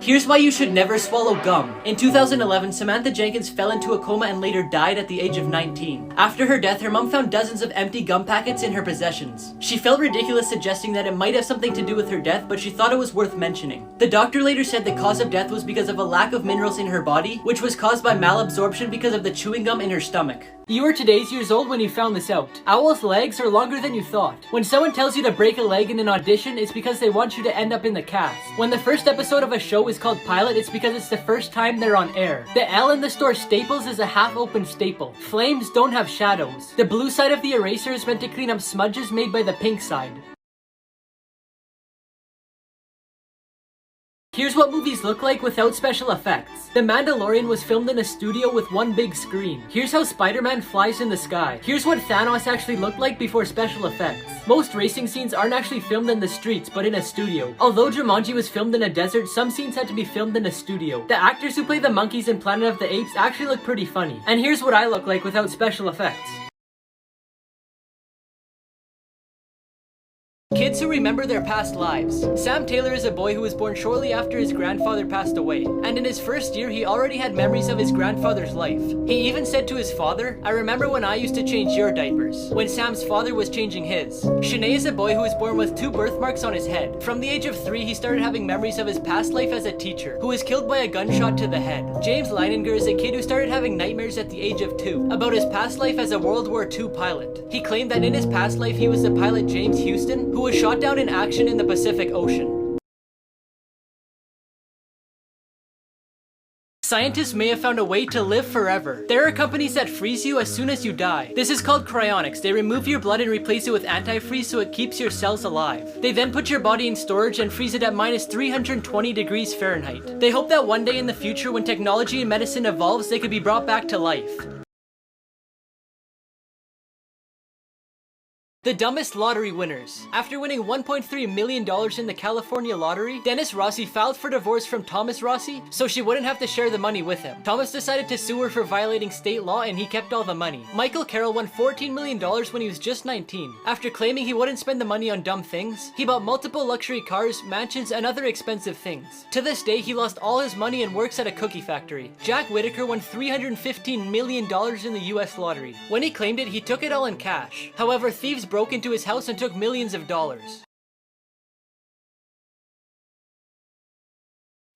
Here's why you should never swallow gum. In 2011, Samantha Jenkins fell into a coma and later died at the age of 19. After her death, her mom found dozens of empty gum packets in her possessions. She felt ridiculous, suggesting that it might have something to do with her death, but she thought it was worth mentioning. The doctor later said the cause of death was because of a lack of minerals in her body, which was caused by malabsorption because of the chewing gum in her stomach. You were today's years old when you found this out. Owls' legs are longer than you thought. When someone tells you to break a leg in an audition, it's because they want you to end up in the cast. When the first episode of a show is called pilot, it's because it's the first time they're on air. The L in the store Staples is a half-open staple. Flames don't have shadows. The blue side of the eraser is meant to clean up smudges made by the pink side. Here's what movies look like without special effects. The Mandalorian was filmed in a studio with one big screen. Here's how Spider-Man flies in the sky. Here's what Thanos actually looked like before special effects. Most racing scenes aren't actually filmed in the streets, but in a studio. Although Jumanji was filmed in a desert, some scenes had to be filmed in a studio. The actors who play the monkeys in Planet of the Apes actually look pretty funny. And here's what I look like without special effects. Kids who remember their past lives. Sam Taylor is a boy who was born shortly after his grandfather passed away, and in his first year he already had memories of his grandfather's life. He even said to his father, "I remember when I used to change your diapers," when Sam's father was changing his. Shanae is a boy who was born with 2 birthmarks on his head. From the age of 3 he started having memories of his past life as a teacher, who was killed by a gunshot to the head. James Leininger is a kid who started having nightmares at the age of 2, about his past life as a World War II pilot. He claimed that in his past life he was the pilot James Houston, who was shot down in action in the Pacific Ocean. Scientists may have found a way to live forever. There are companies that freeze you as soon as you die. This is called cryonics. They remove your blood and replace it with antifreeze so it keeps your cells alive. They then put your body in storage and freeze it at minus 320 degrees Fahrenheit. They hope that one day in the future, when technology and medicine evolves, they could be brought back to life. The dumbest lottery winners. After winning $1.3 million in the California lottery, Dennis Rossi filed for divorce from Thomas Rossi so she wouldn't have to share the money with him. Thomas decided to sue her for violating state law and he kept all the money. Michael Carroll won $14 million when he was just 19. After claiming he wouldn't spend the money on dumb things, he bought multiple luxury cars, mansions, and other expensive things. To this day, he lost all his money and works at a cookie factory. Jack Whitaker won $315 million in the US lottery. When he claimed it, he took it all in cash. However, thieves broke into his house and took millions of dollars.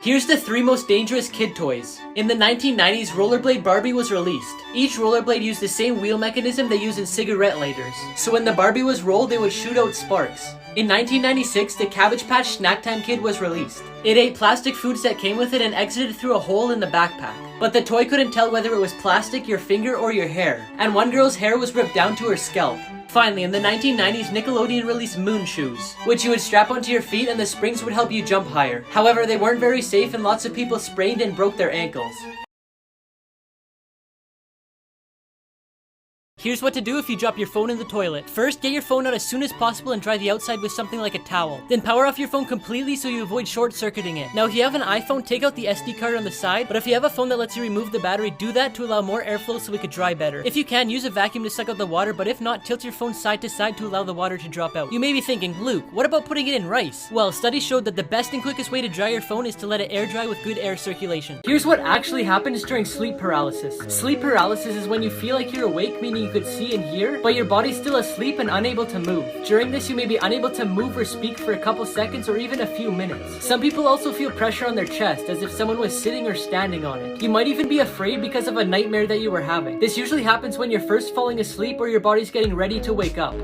Here's the 3 most dangerous kid toys. In the 1990s, Rollerblade Barbie was released. Each rollerblade used the same wheel mechanism they use in cigarette lighters. So when the Barbie was rolled, it would shoot out sparks. In 1996, the Cabbage Patch Snack Time Kid was released. It ate plastic foods that came with it and exited through a hole in the backpack. But the toy couldn't tell whether it was plastic, your finger, or your hair. And one girl's hair was ripped down to her scalp. Finally, in the 1990s, Nickelodeon released Moon Shoes, which you would strap onto your feet and the springs would help you jump higher. However, they weren't very safe and lots of people sprained and broke their ankles. Here's what to do if you drop your phone in the toilet. First, get your phone out as soon as possible and dry the outside with something like a towel. Then power off your phone completely so you avoid short-circuiting it. Now, if you have an iPhone, take out the SD card on the side, but if you have a phone that lets you remove the battery, do that to allow more airflow so it could dry better. If you can, use a vacuum to suck out the water, but if not, tilt your phone side to side to allow the water to drop out. You may be thinking, Luke, what about putting it in rice? Well, studies showed that the best and quickest way to dry your phone is to let it air dry with good air circulation. Here's what actually happens during sleep paralysis. Sleep paralysis is when you feel like you're awake, meaning you could see and hear, but your body's still asleep and unable to move. During this, you may be unable to move or speak for a couple seconds or even a few minutes. Some people also feel pressure on their chest, as if someone was sitting or standing on it. You might even be afraid because of a nightmare that you were having. This usually happens when you're first falling asleep or your body's getting ready to wake up.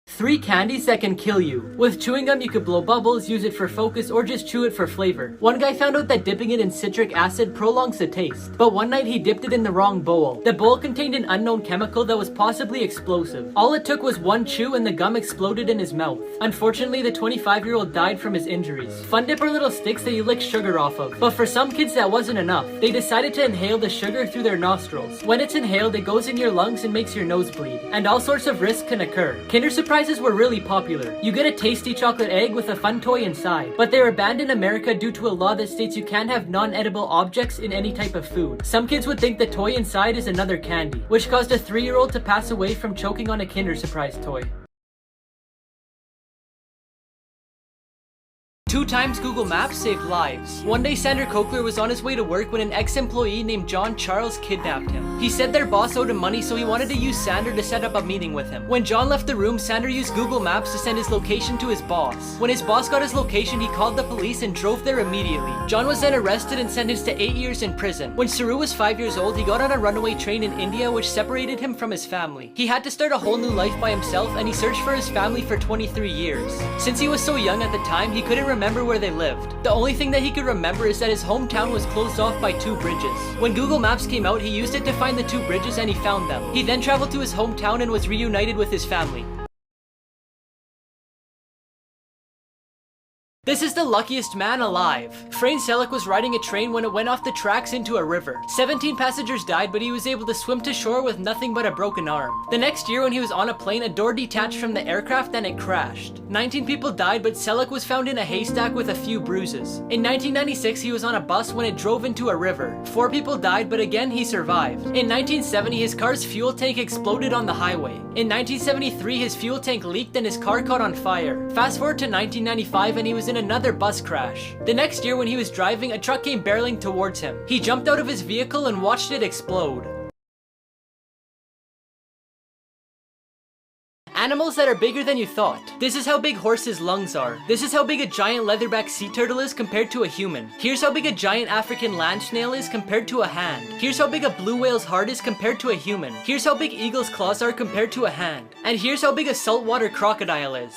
3 candies that can kill you. With chewing gum, you could blow bubbles, use it for focus, or just chew it for flavor. One guy found out that dipping it in citric acid prolongs the taste, but one night he dipped it in the wrong bowl. The bowl contained an unknown chemical that was possibly explosive. All it took was one chew and the gum exploded in his mouth. Unfortunately, the 25-year-old died from his injuries. Fun Dip are little sticks that you lick sugar off of, but for some kids that wasn't enough. They decided to inhale the sugar through their nostrils. When it's inhaled, it goes in your lungs and makes your nose bleed, and all sorts of risks can occur. Kinder Surprises were really popular. You get a tasty chocolate egg with a fun toy inside, but they're banned in America due to a law that states you can't have non-edible objects in any type of food. Some kids would think the toy inside is another candy, which caused a 3-year-old to pass away from choking on a Kinder Surprise toy. 2 times Google Maps saved lives. One day Sander Cochler was on his way to work when an ex-employee named John Charles kidnapped him. He said their boss owed him money, so he wanted to use Sander to set up a meeting with him. When John left the room, Sander used Google Maps to send his location to his boss. When his boss got his location, he called the police and drove there immediately. John was then arrested and sentenced to 8 years in prison. When Saru was 5 years old, he got on a runaway train in India which separated him from his family. He had to start a whole new life by himself, and he searched for his family for 23 years. Since he was so young at the time, he couldn't remember where they lived. The only thing that he could remember is that his hometown was closed off by 2 bridges. When Google Maps came out, he used it to find the 2 bridges and he found them. He then traveled to his hometown and was reunited with his family. This is the luckiest man alive. Frane Selleck was riding a train when it went off the tracks into a river. 17 passengers died, but he was able to swim to shore with nothing but a broken arm. The next year when he was on a plane, a door detached from the aircraft and it crashed. 19 people died, but Selleck was found in a haystack with a few bruises. In 1996, he was on a bus when it drove into a river. 4 people died, but again he survived. In 1970, his car's fuel tank exploded on the highway. In 1973, his fuel tank leaked and his car caught on fire. Fast forward to 1995 and he was in another bus crash. The next year when he was driving, a truck came barreling towards him. He jumped out of his vehicle and watched it explode. Animals that are bigger than you thought. This is how big horses' lungs are. This is how big a giant leatherback sea turtle is compared to a human. Here's how big a giant African land snail is compared to a hand. Here's how big a blue whale's heart is compared to a human. Here's how big eagle's claws are compared to a hand. And here's how big a saltwater crocodile is.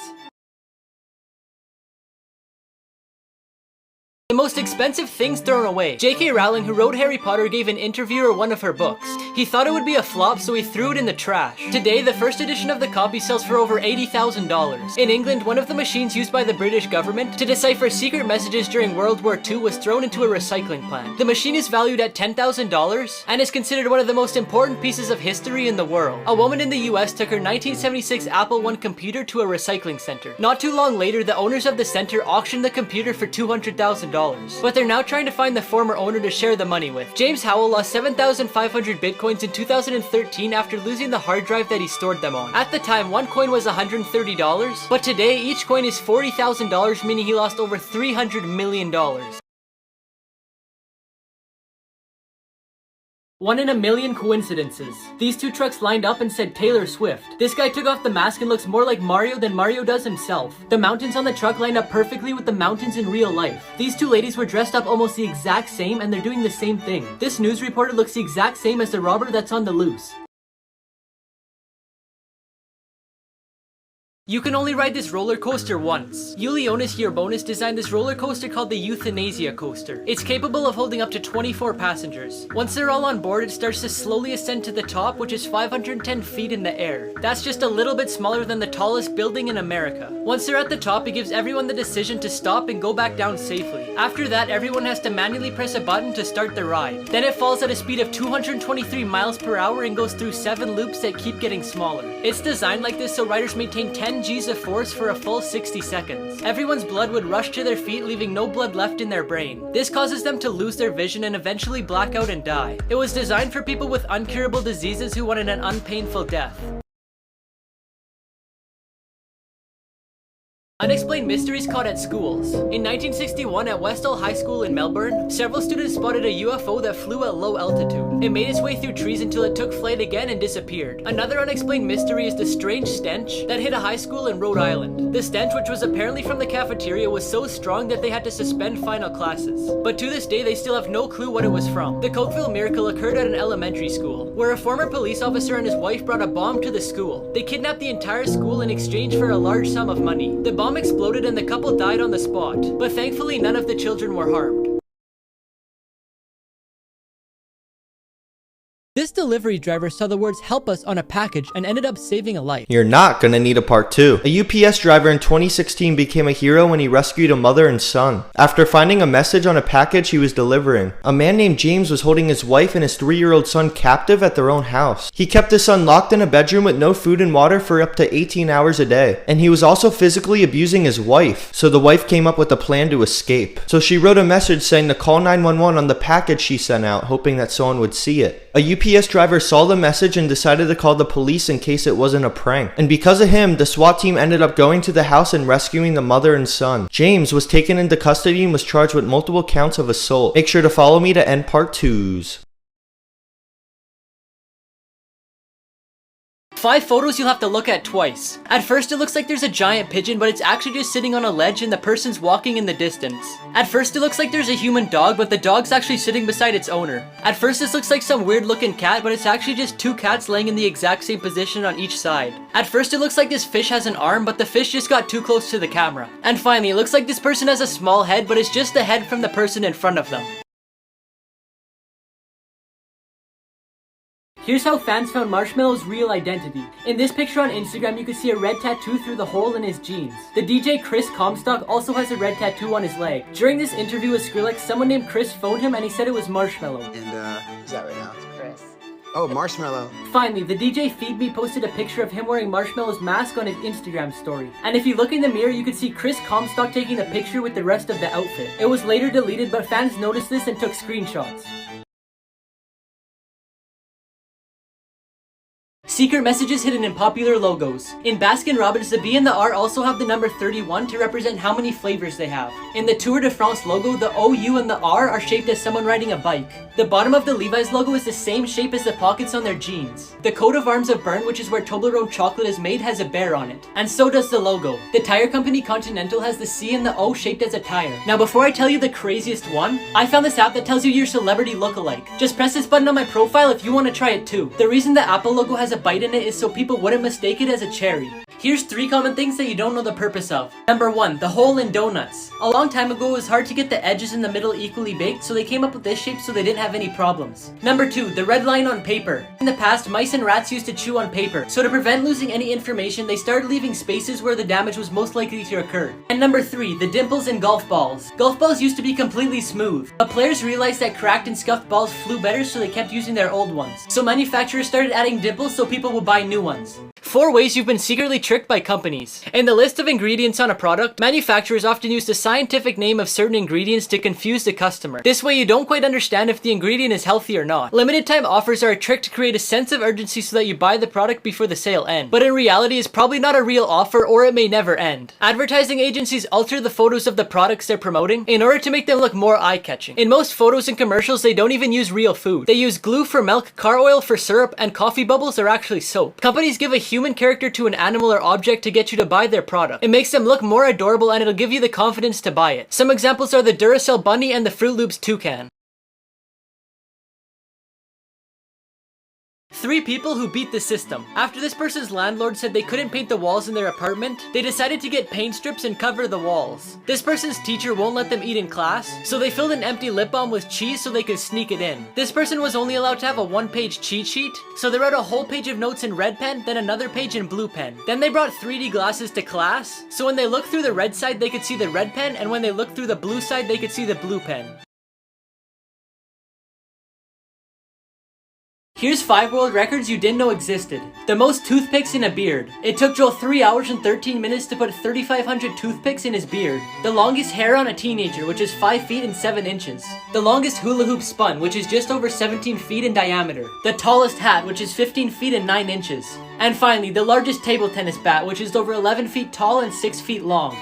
The most expensive things thrown away. J.K. Rowling, who wrote Harry Potter, gave an interviewer one of her books. He thought it would be a flop, so he threw it in the trash. Today, the first edition of the copy sells for over $80,000. In England, one of the machines used by the British government to decipher secret messages during World War II was thrown into a recycling plant. The machine is valued at $10,000 and is considered one of the most important pieces of history in the world. A woman in the US took her 1976 Apple I computer to a recycling center. Not too long later, the owners of the center auctioned the computer for $200,000. But they're now trying to find the former owner to share the money with. James Howell lost 7,500 bitcoins in 2013 after losing the hard drive that he stored them on. At the time, one coin was $130, but today each coin is $40,000, meaning he lost over $300 million. 1 in a million coincidences. These 2 trucks lined up and said Taylor Swift. This guy took off the mask and looks more like Mario than Mario does himself. The mountains on the truck lined up perfectly with the mountains in real life. These 2 ladies were dressed up almost the exact same and they're doing the same thing. This news reporter looks the exact same as the robber that's on the loose. You can only ride this roller coaster once. JuliaBeautx designed this roller coaster called the Euthanasia Coaster. It's capable of holding up to 24 passengers. Once they're all on board, it starts to slowly ascend to the top, which is 510 feet in the air. That's just a little bit smaller than the tallest building in America. Once they're at the top, it gives everyone the decision to stop and go back down safely. After that, everyone has to manually press a button to start the ride. Then it falls at a speed of 223 miles per hour and goes through 7 loops that keep getting smaller. It's designed like this so riders maintain 10 G's of force for a full 60 seconds. Everyone's blood would rush to their feet, leaving no blood left in their brain. This causes them to lose their vision and eventually black out and die. It was designed for people with incurable diseases who wanted an unpainful death. Unexplained mysteries caught at schools. In 1961 at Westall High School in Melbourne, several students spotted a UFO that flew at low altitude. It made its way through trees until it took flight again and disappeared. Another unexplained mystery is the strange stench that hit a high school in Rhode Island. The stench, which was apparently from the cafeteria, was so strong that they had to suspend final classes. But to this day, they still have no clue what it was from. The Cokeville miracle occurred at an elementary school, where a former police officer and his wife brought a bomb to the school. They kidnapped the entire school in exchange for a large sum of money. The bomb exploded and the couple died on the spot, but thankfully none of the children were harmed. This delivery driver saw the words "help us" on a package and ended up saving a life. You're not gonna need a part 2. A UPS driver in 2016 became a hero when he rescued a mother and son. After finding a message on a package he was delivering, a man named James was holding his wife and his 3-year-old son captive at their own house. He kept his son locked in a bedroom with no food and water for up to 18 hours a day. And he was also physically abusing his wife, so the wife came up with a plan to escape. So she wrote a message saying to call 911 on the package she sent out, hoping that someone would see it. A UPS UPS driver saw the message and decided to call the police in case it wasn't a prank. And because of him, the SWAT team ended up going to the house and rescuing the mother and son. James was taken into custody and was charged with multiple counts of assault. Make sure to follow me to end part 2s. 5 photos you'll have to look at twice. At first it looks like there's a giant pigeon, but it's actually just sitting on a ledge and the person's walking in the distance. At first it looks like there's a human dog, but the dog's actually sitting beside its owner. At first this looks like some weird looking cat, but it's actually just 2 cats laying in the exact same position on each side. At first it looks like this fish has an arm, but the fish just got too close to the camera. And finally, it looks like this person has a small head, but it's just the head from the person in front of them. Here's how fans found Marshmallow's real identity. In this picture on Instagram, you can see a red tattoo through the hole in his jeans. The DJ Chris Comstock also has a red tattoo on his leg. During this interview with Skrillex, someone named Chris phoned him and he said it was Marshmallow. And, is that right now? It's Chris. Oh, Marshmallow. Finally, the DJ Feed Me posted a picture of him wearing Marshmallow's mask on his Instagram story. And if you look in the mirror, you can see Chris Comstock taking a picture with the rest of the outfit. It was later deleted, but fans noticed this and took screenshots. Secret messages hidden in popular logos. In Baskin-Robbins, the B and the R also have the number 31 to represent how many flavors they have. In the Tour de France logo, the O, U, and the R are shaped as someone riding a bike. The bottom of the Levi's logo is the same shape as the pockets on their jeans. The coat of arms of Bern, which is where Toblerone chocolate is made, has a bear on it. And so does the logo. The tire company Continental has the C and the O shaped as a tire. Now before I tell you the craziest one, I found this app that tells you your celebrity lookalike. Just press this button on my profile if you want to try it too. The reason the Apple logo has a bite in it is so people wouldn't mistake it as a cherry. Here's 3 common things that you don't know the purpose of. Number 1, the hole in donuts. A long time ago, it was hard to get the edges in the middle equally baked, so they came up with this shape so they didn't have any problems. Number 2, the red line on paper. In the past, mice and rats used to chew on paper, so to prevent losing any information, they started leaving spaces where the damage was most likely to occur. And number 3, the dimples in golf balls. Golf balls used to be completely smooth, but players realized that cracked and scuffed balls flew better, so they kept using their old ones. So manufacturers started adding dimples so people would buy new ones. 4 ways you've been secretly tricked by companies. In the list of ingredients on a product, manufacturers often use the scientific name of certain ingredients to confuse the customer. This way you don't quite understand if the ingredient is healthy or not. Limited time offers are a trick to create a sense of urgency so that you buy the product before the sale ends. But in reality, it's probably not a real offer or it may never end. Advertising agencies alter the photos of the products they're promoting in order to make them look more eye-catching. In most photos and commercials, they don't even use real food. They use glue for milk, car oil for syrup, and coffee bubbles are actually soap. Companies give a human character to an animal or object to get you to buy their product. It makes them look more adorable and it'll give you the confidence to buy it. Some examples are the Duracell bunny and the Fruit Loops toucan. 3 people who beat the system. After this person's landlord said they couldn't paint the walls in their apartment, they decided to get paint strips and cover the walls. This person's teacher won't let them eat in class, so they filled an empty lip balm with cheese so they could sneak it in. This person was only allowed to have a 1-page cheat sheet, so they wrote a whole page of notes in red pen, then another page in blue pen. Then they brought 3D glasses to class, so when they looked through the red side they could see the red pen, and when they looked through the blue side they could see the blue pen. Here's 5 world records you didn't know existed. The most toothpicks in a beard. It took Joel 3 hours and 13 minutes to put 3,500 toothpicks in his beard. The longest hair on a teenager, which is 5 feet and 7 inches. The longest hula hoop spun, which is just over 17 feet in diameter. The tallest hat, which is 15 feet and 9 inches. And finally, the largest table tennis bat, which is over 11 feet tall and 6 feet long.